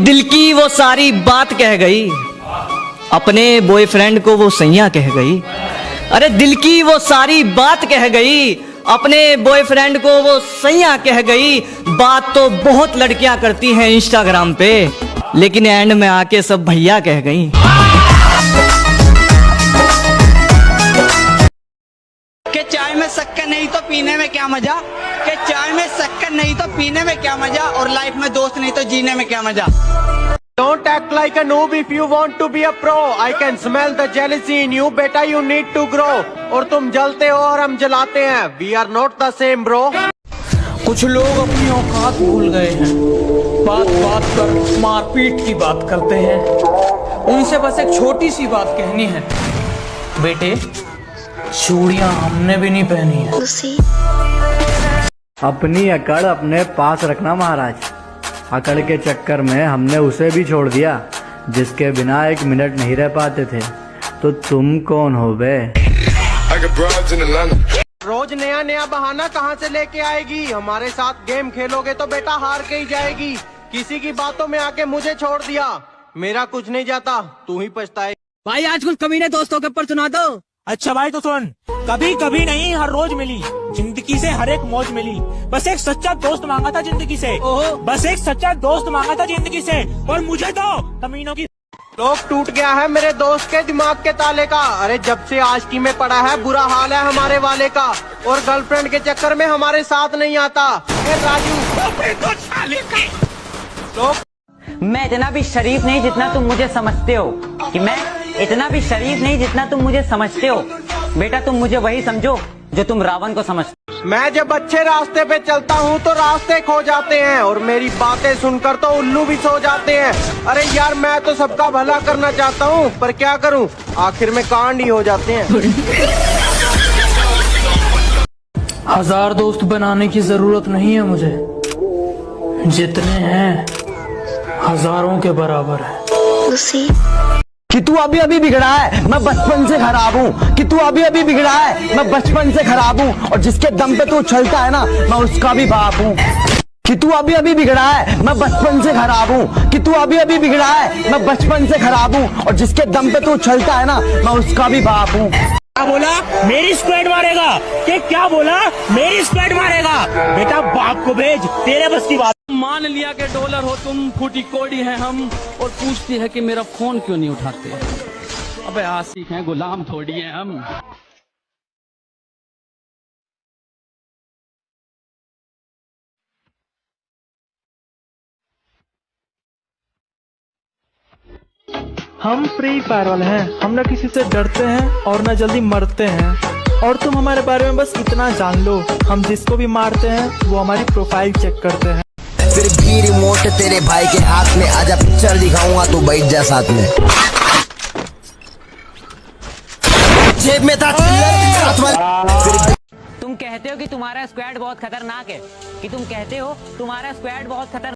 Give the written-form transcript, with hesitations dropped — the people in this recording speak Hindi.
दिल की वो सारी बात कह गई, अपने बॉयफ्रेंड को वो सैया कह गई। अरे दिल की वो सारी बात कह गई, अपने बॉयफ्रेंड को वो सैया कह गई। बात तो बहुत लड़कियां करती हैं इंस्टाग्राम पे, लेकिन एंड में आके सब भैया कह गई। कि चाय में शक्कर नहीं तो पीने में क्या मजा, कि चाय में शक्कर नहीं तो पीने में क्या मजा, और लाइफ में दोस्त नहीं तो जीने में क्या मजा। Don't act like a noob if you want to be a pro. I can smell the jealousy in you, बेटा you need to grow. और तुम जलते हो और हम जलाते हैं, we are not the same bro. कुछ लोग अपनी औकात भूल गए हैं, बात बात पर मारपीट की बात करते हैं। उनसे बस एक छोटी सी बात कहनी है, बेटे चूड़ियां हमने भी नहीं पहनी है। अपनी अकड़ अपने पास रखना महाराज। अकड़ के चक्कर में हमने उसे भी छोड़ दिया जिसके बिना एक मिनट नहीं रह पाते थे। तो तुम कौन हो बे? रोज नया नया बहाना कहाँ से लेके आएगी? हमारे साथ गेम खेलोगे तो बेटा हार के ही जाएगी। किसी की बातों में आके मुझे छोड़ दिया, मेरा कुछ नहीं जाता, तू ही पछताए। भाई आज कुछ कमीने दोस्तों के ऊपर सुना दो। अच्छा भाई तो सुन, कभी कभी नहीं हर रोज मिली, जिंदगी से हर एक मौज मिली। बस एक सच्चा दोस्त मांगा था जिंदगी से, बस एक सच्चा दोस्त मांगा था जिंदगी से, और मुझे तो कमीनों की लोग टूट गया है मेरे दोस्त के दिमाग के ताले का। अरे जब से आशिकी में पड़ा है बुरा हाल है हमारे वाले का, और गर्लफ्रेंड के चक्कर में हमारे साथ नहीं आता। राजू मैं इतना भी शरीफ नहीं जितना तुम मुझे समझते हो, कि मैं इतना भी शरीफ नहीं जितना तुम मुझे समझते हो। बेटा तुम मुझे वही समझो जो तुम रावण को समझते हो। मैं जब अच्छे रास्ते पे चलता हूँ तो रास्ते खो जाते हैं, और मेरी बातें सुनकर तो उल्लू भी सो जाते हैं। अरे यार मैं तो सबका भला करना चाहता हूँ, पर क्या करूँ, आखिर में कांड ही हो जाते हैं। हजार दोस्त बनाने की जरूरत नहीं है मुझे, जितने हैं हजारों के बराबर है। कि तू अभी अभी बिगड़ा है, मैं बचपन से खराब हूँ। कि तू अभी अभी बिगड़ा है, मैं बचपन से खराब हूँ, और जिसके दम पे तू चलता है ना, मैं उसका भी बाप हूँ। कि तू अभी अभी बिगड़ा है, मैं बचपन से खराब हूँ। कि तू अभी अभी बिगड़ा है, मैं बचपन से खराब हूँ, और जिसके दम पे तू चलता है ना, मैं उसका भी बाप हूँ। क्या बोला? मेरी स्क्वाड मारेगा? कि क्या बोला? मेरी स्क्वाड मारेगा? बेटा बाप को भेज, तेरे बस की बात। मान लिया कि डॉलर हो तुम, फूटी कोड़ी है हम, और पूछती है कि मेरा फोन क्यों नहीं उठाते। अबे आशिक हैं, गुलाम थोड़ी हैं हम। हम फ्री फायर वाले हैं, हम न किसी से डरते हैं और न जल्दी मरते हैं। और तुम हमारे बारे में बस इतना जान लो, हम जिसको भी मारते हैं वो हमारी प्रोफाइल चेक करते हैं। फिर भी रिमोट तेरे भाई के हाथ में, आजा पिक्चर दिखाऊंगा तू बैठ जा साथ में। जेब में था तुम कहते हो कि तुम्हारा स्क्वाड बहुत खतरनाक है, कि तुम कहते हो तुम्हारा स्क्वाड बहुत खतरनाक